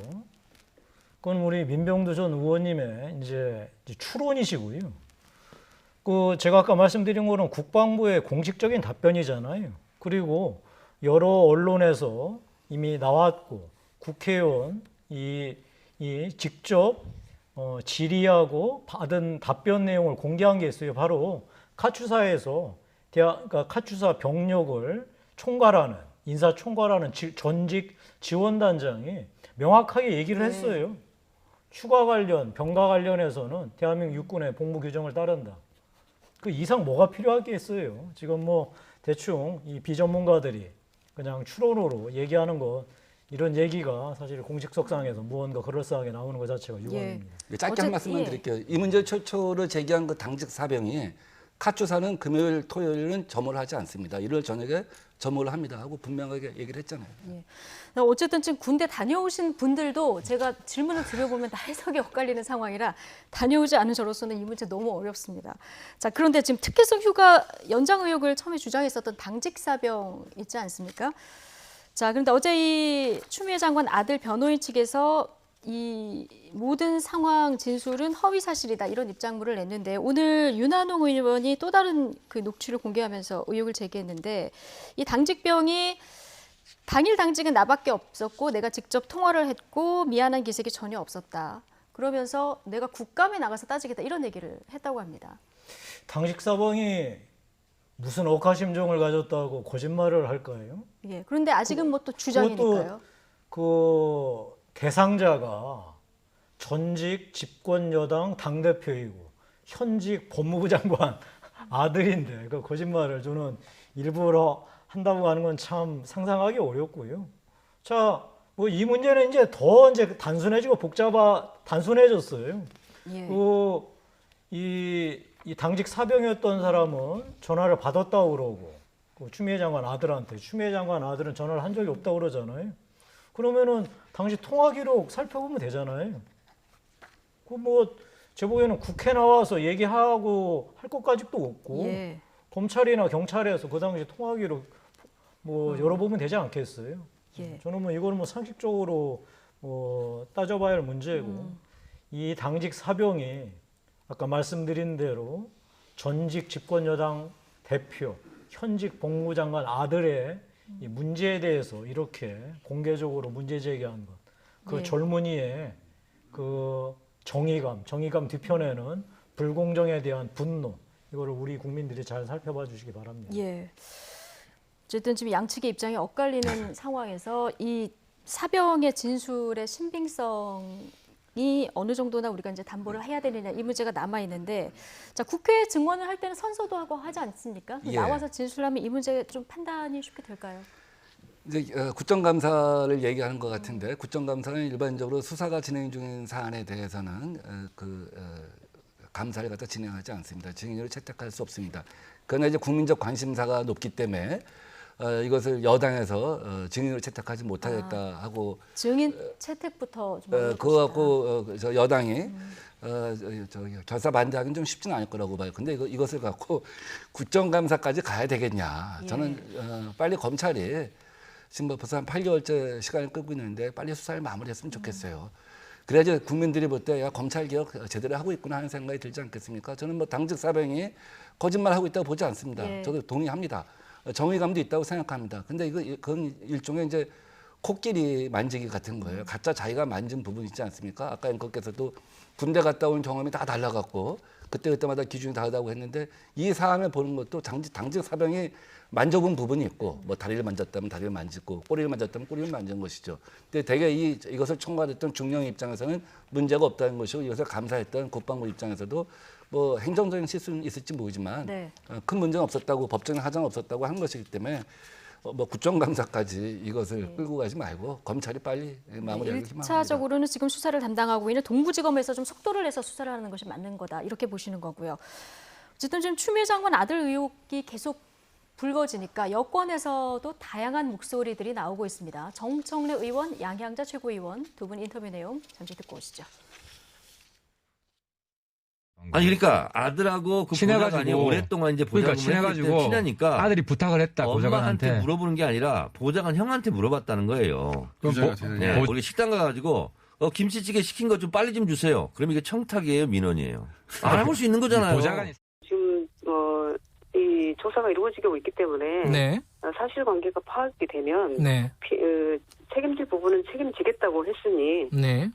그건 우리 민병두 전 의원님의 이제 추론이시고요. 그 제가 아까 말씀드린 거는 국방부의 공식적인 답변이잖아요. 그리고 여러 언론에서 이미 나왔고 국회의원이 직접 질의하고 받은 답변 내용을 공개한 게 있어요. 바로 카투사에서 그러니까 카투사 병력을 총괄하는 인사 총괄하는 전직 지원단장이 명확하게 얘기를 했어요. 휴가 관련, 병가 관련해서는 대한민국 육군의 복무 규정을 따른다. 그 이상 뭐가 필요하겠어요. 지금 뭐 대충 이 비전문가들이 그냥 추론으로 얘기하는 것, 이런 얘기가 사실 공식석상에서 무언가 그럴싸하게 나오는 것 자체가 유감입니다. 짧게 한 말씀만 드릴게요. 이 문제 최초로 제기한 그 당직 사병이 카투사는 금요일, 토요일은 점호를 하지 않습니다. 일요일 저녁에 점호를 합니다 하고 분명하게 얘기를 했잖아요. 예. 어쨌든 지금 군대 다녀오신 분들도 제가 질문을 드려보면 다 해석이 엇갈리는 상황이라 다녀오지 않은 저로서는 이 문제 너무 어렵습니다. 자, 그런데 지금 특혜성 휴가 연장 의혹을 처음에 주장했었던 당직 사병 있지 않습니까? 자, 그런데 어제 이 추미애 장관 아들 변호인 측에서 이 모든 상황 진술은 허위 사실이다 이런 입장문을 냈는데 오늘 윤한홍 의원이 또 다른 그 녹취를 공개하면서 의혹을 제기했는데 이 당직병이 당일 당직은 나밖에 없었고 내가 직접 통화를 했고 미안한 기색이 전혀 없었다. 그러면서 내가 국감에 나가서 따지겠다 이런 얘기를 했다고 합니다. 당직 사병이 무슨 억하심정을 가졌다고 거짓말을 할까요? 예. 그런데 아직은 뭐 또 주장이니까요. 그 대상자가 전직 집권 여당 당대표이고 현직 법무부 장관 아들인데 그 거짓말을 저는 일부러 한다고 하는 건 참 상상하기 어렵고요. 자, 뭐 이 문제는 이제 더 이제 단순해지고 단순해졌어요. 예. 이 당직 사병이었던 사람은 전화를 받았다고 그러고 그 추미애 장관 아들한테 추미애 장관 아들은 전화를 한 적이 없다고 그러잖아요. 그러면은 당시 통화 기록 살펴보면 되잖아요. 그 뭐 제 보기에는 국회 나와서 얘기하고 할 것까지도 없고 예. 검찰이나 경찰에서 그 당시 통하기로 뭐 열어보면 되지 않겠어요? 예. 저는 뭐 이거는 뭐 상식적으로 따져봐야 할 문제고 이 당직 사병이 아까 말씀드린 대로 전직 집권여당 대표, 현직 법무장관 아들의 이 문제에 대해서 이렇게 공개적으로 문제 제기한 것, 그 예. 젊은이의 그 정의감 뒤편에는 불공정에 대한 분노, 이거를 우리 국민들이 잘 살펴봐 주시기 바랍니다. 예. 어쨌든 지금 양측의 입장이 엇갈리는 상황에서 이 사병의 진술의 신빙성이 어느 정도나 우리가 이제 담보를 해야 되느냐 이 문제가 남아 있는데, 자 국회에 증언을 할 때는 선서도 하고 하지 않습니까? 예. 나와서 진술하면 이 문제 좀 판단이 쉽게 될까요? 이제 국정감사를 얘기하는 것 같은데, 국정감사는 일반적으로 수사가 진행 중인 사안에 대해서는 감사를 갖다 진행하지 않습니다. 증인을 채택할 수 없습니다. 그러나 이제 국민적 관심사가 높기 때문에 이것을 여당에서 증인을 채택하지 못하겠다 하고 증인 채택부터 좀 그거 갖고 저 여당이 결사 반대하기는 좀 쉽지는 않을 거라고 봐요. 근데 이것을 갖고 국정감사까지 가야 되겠냐? 저는 빨리 검찰이 지금 벌써 한 8개월째 시간을 끌고 있는데 빨리 수사를 마무리했으면 좋겠어요. 그래야지 국민들이 볼 때 야, 검찰 개혁 제대로 하고 있구나 하는 생각이 들지 않겠습니까? 저는 뭐 당직 사병이 거짓말하고 있다고 보지 않습니다. 예. 저도 동의합니다. 정의감도 있다고 생각합니다. 근데 그건 일종의 이제 코끼리 만지기 같은 거예요. 가짜 자기가 만진 부분 있지 않습니까? 아까 앵커께서도 군대 갔다 온 경험이 다 달라갖고 그때마다 기준이 다르다고 했는데, 이 사안을 보는 것도 당직 사병이 만져본 부분이 있고, 뭐 다리를 만졌다면 다리를 만지고, 꼬리를 만졌다면 꼬리를 만진 것이죠. 근데 대개 이것을 총괄했던 중령 입장에서는 문제가 없다는 것이고, 이것을 감사했던 국방부 입장에서도 뭐 행정적인 실수는 있을지 모르지만 네. 큰 문제는 없었다고, 법적인 하자는 없었다고 하는 것이기 때문에 뭐 국정감사까지 이것을 끌고 가지 말고 검찰이 빨리 마무리하기 희망합니다. 1차적으로는 지금 수사를 담당하고 있는 동부지검에서 좀 속도를 내서 수사를 하는 것이 맞는 거다, 이렇게 보시는 거고요. 어쨌든 지금 추미애 장관 아들 의혹이 계속 불거지니까 여권에서도 다양한 목소리들이 나오고 있습니다. 정청래 의원, 양향자 최고위원 두 분 인터뷰 내용 잠시 듣고 오시죠. 아니 그러니까 아들하고 그 보좌관이 오랫동안 이제 보좌관을 친해가지고 친하니까 아들이 부탁을 했다. 엄마한테 보좌관한테 물어보는 게 아니라 보좌관 형한테 물어봤다는 거예요. 네, 우리 식당 가가지고 김치찌개 시킨 거 좀 빨리 좀 주세요. 그럼 이게 청탁이에요, 민원이에요? 안 해볼 수 있는 거잖아요. 보좌관이 지금 이 조사가 이루어지고 있기 때문에 네. 사실관계가 파악이 되면 네. 책임질 부분은 책임지겠다고 했으니 네.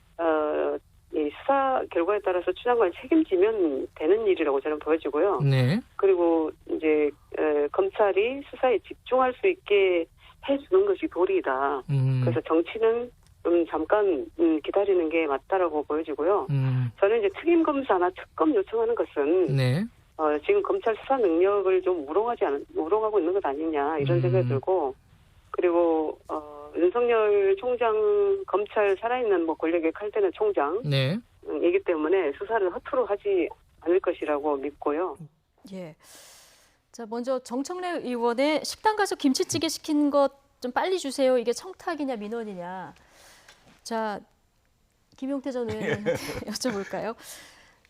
이 수사 결과에 따라서 추 장관이 책임지면 되는 일이라고 저는 보여지고요. 네. 그리고 이제 검찰이 수사에 집중할 수 있게 해주는 것이 도리이다. 그래서 정치는 좀 잠깐 기다리는 게 맞다라고 보여지고요. 저는 이제 특임검사나 특검 요청하는 것은 네. 지금 검찰 수사 능력을 좀 우롱하고 있는 것 아니냐 이런 생각이 들고, 그리고 윤석열 총장 검찰 살아있는 뭐 권력의 칼대는 총장이기 네. 때문에 수사를 허투루 하지 않을 것이라고 믿고요. 예. 자, 먼저 정청래 의원의 식당 가서 김치찌개 시킨 것 좀 빨리 주세요. 이게 청탁이냐 민원이냐. 자, 김용태 전 의원한테 여쭤볼까요?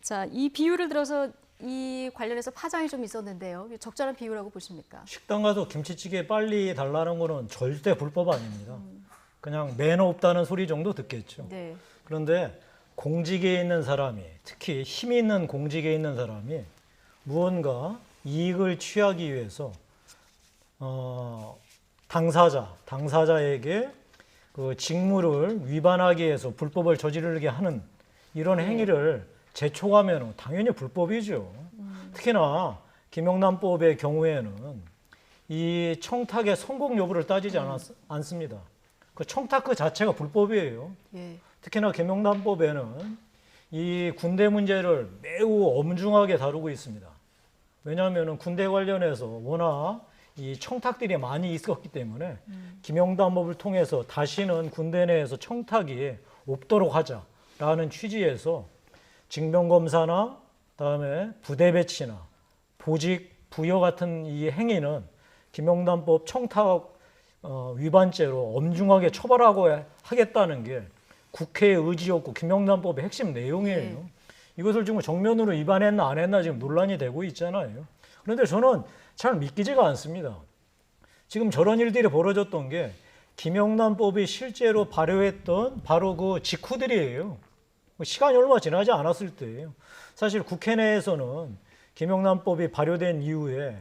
자, 이 비유를 들어서 이 관련해서 파장이 좀 있었는데요. 적절한 비유라고 보십니까? 식당 가서 김치찌개 빨리 달라는 거는 절대 불법 아닙니다. 그냥 매너 없다는 소리 정도 듣겠죠. 네. 그런데 공직에 있는 사람이, 특히 힘 있는 공직에 있는 사람이 무언가 이익을 취하기 위해서 당사자에게 그 직무를 위반하기 위해서 불법을 저지르게 하는 이런 행위를 재촉하면 당연히 불법이죠. 특히나 김영란법의 경우에는 이 청탁의 성공 여부를 따지지 않습니다. 그 청탁 그 자체가 불법이에요. 예. 특히나 김영란법에는 이 군대 문제를 매우 엄중하게 다루고 있습니다. 왜냐하면 군대 관련해서 워낙 이 청탁들이 많이 있었기 때문에 김영란법을 통해서 다시는 군대 내에서 청탁이 없도록 하자라는 취지에서 징병검사나 그다음에 부대 배치나 보직 부여 같은 이 행위는 김영란법 청탁 위반죄로 엄중하게 처벌하고 하겠다는 게 국회의 의지였고 김영란법의 핵심 내용이에요. 이것을 지금 정면으로 위반했나 안 했나 지금 논란이 되고 있잖아요. 그런데 저는 잘 믿기지가 않습니다. 지금 저런 일들이 벌어졌던 게 김영란법이 실제로 발효했던 바로 그 직후들이에요. 시간이 얼마 지나지 않았을 때예요. 사실 국회 내에서는 김영란법이 발효된 이후에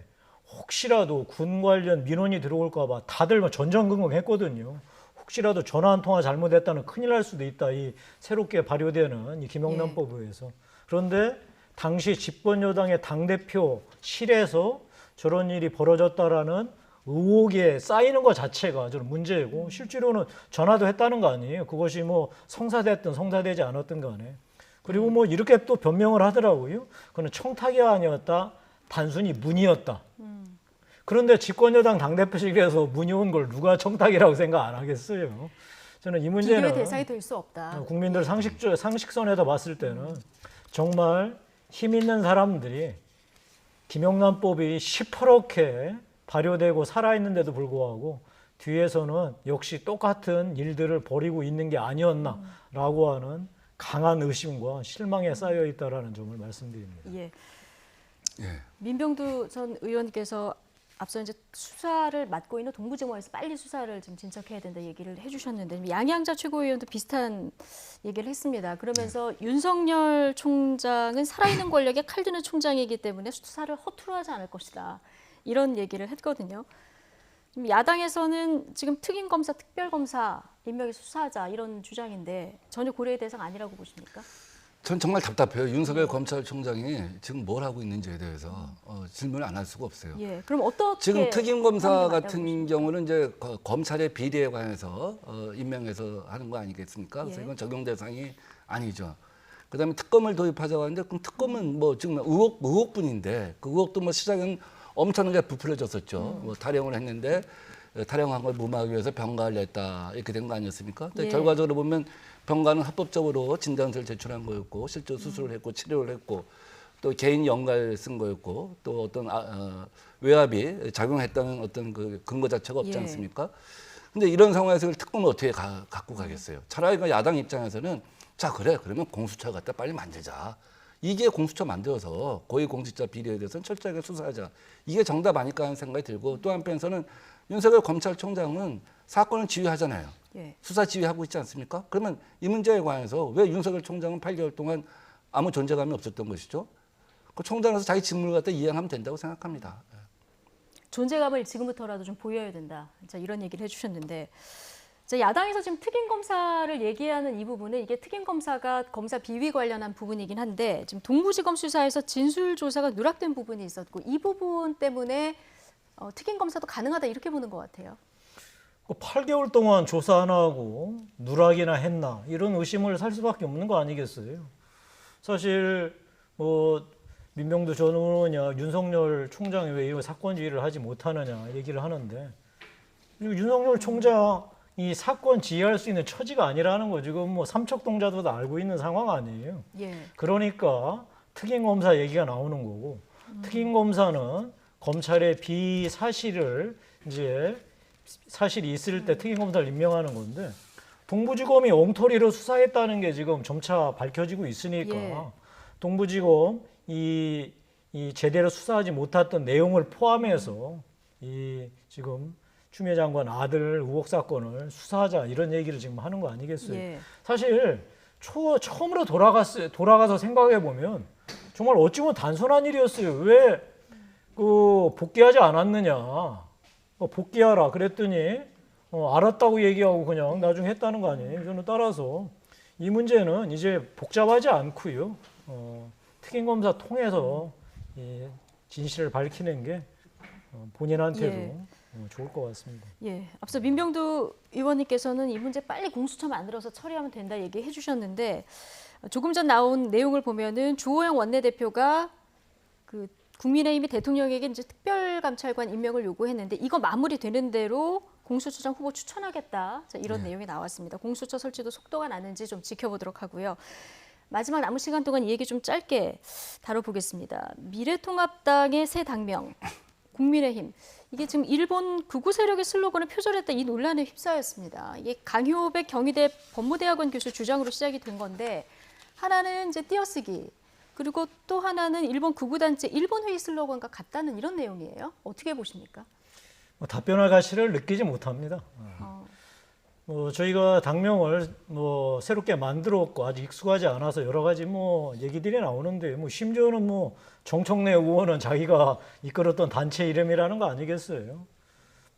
혹시라도 군 관련 민원이 들어올까 봐 다들 전전긍긍했거든요. 혹시라도 전화 한 통화 잘못했다는 큰일 날 수도 있다. 이 새롭게 발효되는 이 김영란법에 의해서. 그런데 당시 집권 여당의 당대표실에서 저런 일이 벌어졌다라는 의혹에 쌓이는 것 자체가 저는 문제이고 실제로는 전화도 했다는 거 아니에요. 그것이 뭐 성사됐든 성사되지 않았든 간에. 그리고 뭐 이렇게 또 변명을 하더라고요. 그건 청탁이 아니었다. 단순히 문의였다. 그런데 집권여당 당대표실에서 문의 온 걸 누가 청탁이라고 생각 안 하겠어요. 저는 이 문제는 비교의 대상이 될 수 없다. 국민들 상식선에서 봤을 때는 정말 힘 있는 사람들이 김영란법이 시퍼렇게 발효되고 살아있는데도 불구하고 뒤에서는 역시 똑같은 일들을 벌이고 있는 게 아니었나라고 하는 강한 의심과 실망에 쌓여 있다라는 점을 말씀드립니다. 예. 민병두 전 의원께서 앞서 이제 수사를 맡고 있는 동부지검에서 빨리 수사를 좀 진척해야 된다 얘기를 해주셨는데 양양자 최고위원도 비슷한 얘기를 했습니다. 그러면서 윤석열 총장은 살아있는 권력에 칼드는 총장이기 때문에 수사를 허투루 하지 않을 것이다. 이런 얘기를 했거든요. 야당에서는 지금 특임검사, 특별검사 임명해서 수사하자 이런 주장인데 전혀 고려의 대상 아니라고 보십니까? 전 정말 답답해요. 윤석열 검찰총장이 지금 뭘 하고 있는지에 대해서 질문을 안 할 수가 없어요. 예, 그럼 어떻게 지금 특임검사 하는 게 같은 맞다고 경우는 이제 검찰의 비리에 관해서 임명해서 하는 거 아니겠습니까? 그래서 예. 이건 적용 대상이 아니죠. 그다음에 특검을 도입하자고 하는데 그럼 특검은 뭐 지금 의혹뿐인데 그 의혹도 뭐 시작은 엄청나게 부풀려졌었죠. 뭐 탈영을 했는데 탈영한 걸 무마하기 위해서 병가를 냈다 이렇게 된 거 아니었습니까? 근데 예. 결과적으로 보면 병가는 합법적으로 진단서를 제출한 거였고 실제 수술을 했고 치료를 했고 또 개인 연가를 쓴 거였고 또 어떤 외압이 작용했다는 어떤 그 근거 자체가 없지 예. 않습니까? 근데 이런 상황에서 특검을 어떻게 갖고 가겠어요? 차라리 그 야당 입장에서는 자 그래 그러면 공수처 갖다 빨리 만들자. 이게 공수처 만들어서 고위공직자 비리에 대해서는 철저하게 수사하자. 이게 정답 아닐까 하는 생각이 들고 또 한편에서는 윤석열 검찰총장은 사건을 지휘하잖아요. 예. 수사 지휘하고 있지 않습니까? 그러면 이 문제에 관해서 왜 윤석열 총장은 8개월 동안 아무 존재감이 없었던 것이죠? 그 총장에서 자기 직무를 갖다 이행하면 된다고 생각합니다. 존재감을 지금부터라도 좀 보여야 된다. 자, 이런 얘기를 해주셨는데 자, 야당에서 지금 특임검사를 얘기하는 이 부분은 이게 특임검사가 검사 비위 관련한 부분이긴 한데 지금 동부지검 수사에서 진술조사가 누락된 부분이 있었고 이 부분 때문에 특임검사도 가능하다 이렇게 보는 것 같아요. 8개월 동안 조사 안 하고 누락이나 했나 이런 의심을 살 수밖에 없는 거 아니겠어요? 사실 뭐 민병두 전 의원이냐 윤석열 총장이 왜 이런 사건 지휘를 하지 못하느냐 얘기를 하는데 윤석열 총장이 사건 지휘할 수 있는 처지가 아니라는 거 지금 뭐 삼척동자도 다 알고 있는 상황 아니에요. 예. 그러니까 특임검사 얘기가 나오는 거고 특임검사는 검찰의 비사실을 이제 사실이 있을 때 특임검사를 임명하는 건데 동부지검이 엉터리로 수사했다는 게 지금 점차 밝혀지고 있으니까 예. 동부지검 이 제대로 수사하지 못했던 내용을 포함해서 이 지금 추미애 장관 아들 의혹 사건을 수사하자 이런 얘기를 지금 하는 거 아니겠어요? 예. 사실 처음으로 돌아가서 생각해 보면 정말 어찌 보면 단순한 일이었어요. 왜 그 복귀하지 않았느냐? 복귀하라 그랬더니 알았다고 얘기하고 그냥 나중에 했다는 거 아니에요? 저는 따라서 이 문제는 이제 복잡하지 않고요. 특임검사 통해서 이 진실을 밝히는 게 본인한테도 좋을 것 같습니다. 예, 앞서 민병두 의원님께서는 이 문제 빨리 공수처 만들어서 처리하면 된다 얘기해 주셨는데 조금 전 나온 내용을 보면은 주호영 원내대표가 그 국민의힘이 대통령에게 이제 특별감찰관 임명을 요구했는데 이거 마무리되는 대로 공수처장 후보 추천하겠다. 자, 이런 내용이 나왔습니다. 공수처 설치도 속도가 나는지 좀 지켜보도록 하고요. 마지막 남은 시간 동안 이 얘기 좀 짧게 다뤄보겠습니다. 미래통합당의 새 당명 국민의힘. 이게 지금 일본 극우 세력의 슬로건을 표절했다 이 논란에 휩싸였습니다. 이게 강효백 경희대 법무대학원 교수 주장으로 시작이 된 건데 하나는 이제 띄어쓰기 그리고 또 하나는 일본 극우 단체 일본 회의 슬로건과 같다는 이런 내용이에요. 어떻게 보십니까? 답변할 가치를 느끼지 못합니다. 저희가 당명을 새롭게 만들었고 아직 익숙하지 않아서 여러 가지 얘기들이 나오는데 심지어는 정청래 의원은 자기가 이끌었던 단체 이름이라는 거 아니겠어요?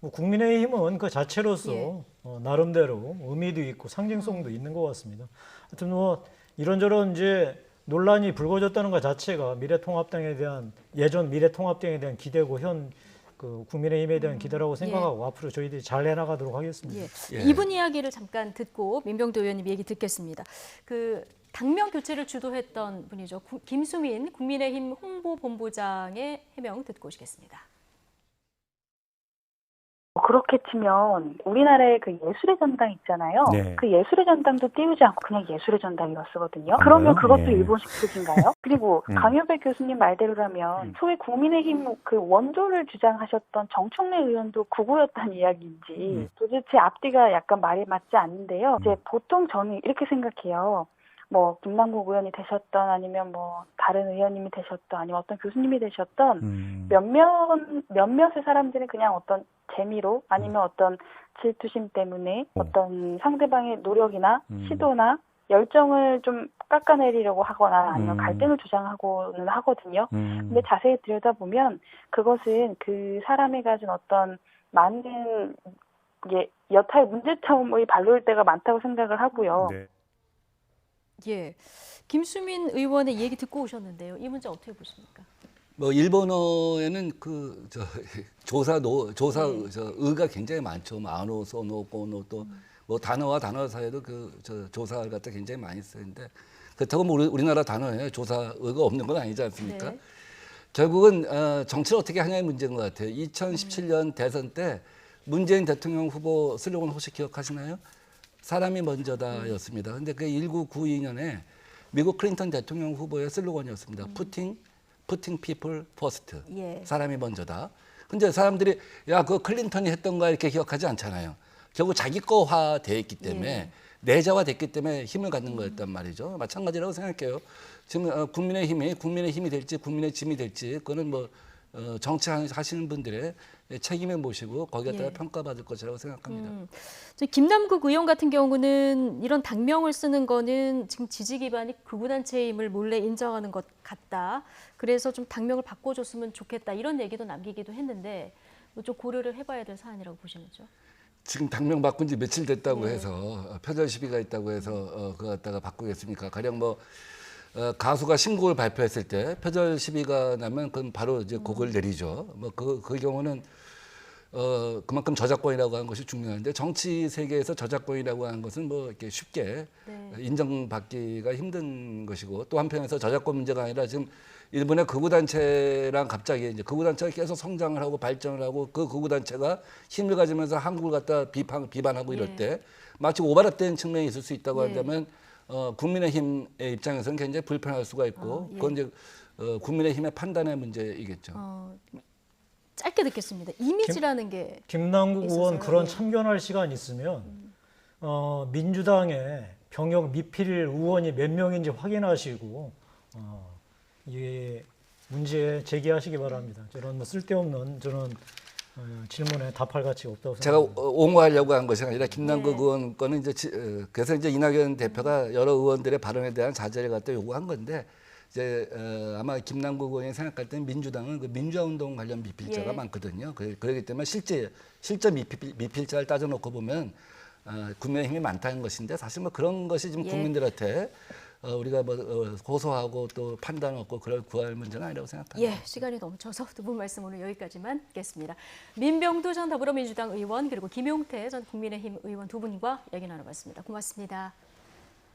국민의힘은 그 자체로서 나름대로 의미도 있고 상징성도 있는 것 같습니다. 하여튼 이런저런 이제 논란이 불거졌다는 것 자체가 미래통합당에 대한 예전 미래통합당에 대한 기대고 현 국민의힘에 대한 기대라고 생각하고 앞으로 저희들이 잘 해나가도록 하겠습니다. 이분 이야기를 잠깐 듣고 민병도 의원님 얘기 듣겠습니다. 당명 교체를 주도했던 분이죠. 김수민 국민의힘 홍보본부장의 해명 듣고 오시겠습니다. 그렇게 치면 우리나라의 그 예술의 전당 있잖아요. 네. 그 예술의 전당도 띄우지 않고 그냥 예술의 전당이라고 쓰거든요. 그러면 그것도 네. 일본식 표기인가요? 그리고 강효백 교수님 말대로라면 소위 국민의힘 그 원조를 주장하셨던 정청래 의원도 극우였다는 이야기인지 도대체 앞뒤가 약간 말이 맞지 않는데요. 이제 보통 저는 이렇게 생각해요. 김남국 의원이 되셨던 아니면 다른 의원님이 되셨던 아니면 어떤 교수님이 되셨던 몇몇의 사람들은 그냥 어떤 재미로 아니면 어떤 질투심 때문에 어떤 상대방의 노력이나 시도나 열정을 좀 깎아내리려고 하거나 아니면 갈등을 주장하고는 하거든요. 근데 자세히 들여다보면 그것은 그 사람이 가진 어떤 많은 여타의 문제점이 발로일 때가 많다고 생각을 하고요. 네. 예, 김수민 의원의 얘기 듣고 오셨는데요. 이 문제 어떻게 보십니까? 일본어에는 의가 굉장히 많죠. 아노, 소노, 고노 또 단어와 단어 사이에도 조사를 갖다 굉장히 많이 쓰는데 그렇다고 우리나라 단어에 조사의가 없는 건 아니지 않습니까? 네. 결국은 정치를 어떻게 하냐의 문제인 것 같아요. 2017년 대선 때 문재인 대통령 후보 슬로건 혹시 기억하시나요? 사람이 먼저다였습니다. 근데 그 1992년에 미국 클린턴 대통령 후보의 슬로건이었습니다. Putting people first. 사람이 먼저다. 근데 사람들이 그거 클린턴이 했던 거야 이렇게 기억하지 않잖아요. 결국 자기 거화돼 있기 때문에 내재화됐기 때문에 힘을 갖는 거였단 말이죠. 마찬가지라고 생각해요. 지금 국민의 힘이 될지 국민의 짐이 될지 그거는 정치하시는 분들의 책임을 모시고 거기에 따라 평가받을 것이라고 생각합니다. 김남국 의원 같은 경우는 이런 당명을 쓰는 거는 지금 지지 기반이 극우단체임을 몰래 인정하는 것 같다. 그래서 좀 당명을 바꿔줬으면 좋겠다. 이런 얘기도 남기기도 했는데 좀 고려를 해봐야 될 사안이라고 보시는죠? 지금 당명 바꾼 지 며칠 됐다고 해서 표절 시비가 있다고 해서 그거 갖다가 바꾸겠습니까? 가령 가수가 신곡을 발표했을 때 표절 시비가 나면 그건 바로 이제 곡을 내리죠. 그 경우는 그만큼 저작권이라고 하는 것이 중요한데 정치 세계에서 저작권이라고 하는 것은 이렇게 쉽게 인정받기가 힘든 것이고 또 한편에서 저작권 문제가 아니라 지금 일본의 극우단체랑 갑자기 이제 극우단체가 계속 성장을 하고 발전을 하고 그 극우단체가 힘을 가지면서 한국을 갖다 비판하고 이럴 때 마치 오바라된 측면이 있을 수 있다고 한다면 국민의힘의 입장에서는 굉장히 불편할 수가 있고 그건 이제 국민의힘의 판단의 문제이겠죠. 짧게 듣겠습니다. 이미지라는 게 김남국 의원 있어서요. 그런 참견할 시간 있으면 민주당의 병역 미필 의원이 몇 명인지 확인하시고 이 문제 제기하시기 바랍니다. 저런 쓸데없는 질문에 답할 가치가 없다고 생각합니다. 제가 옹호하려고 한 것이 아니라 김남국 의원 거는 이제 그래서 이제 이낙연 대표가 여러 의원들의 발언에 대한 자제를 갖다 요구한 건데 이제 아마 김남국 의원이 생각할 때는 민주당은 그 민주화운동 관련 미필자가 많거든요. 그렇기 때문에 실제 미필자를 따져놓고 보면 국민의힘이 많다는 것인데 사실 그런 것이 지금 국민들한테 우리가 고소하고 또 판단 없고 그럴 구할 문제는 아니라고 생각합니다. 시간이 넘쳐서 두 분 말씀 오늘 여기까지만 듣겠습니다. 민병두 전 더불어민주당 의원 그리고 김용태 전 국민의힘 의원 두 분과 얘기 나눠봤습니다. 고맙습니다.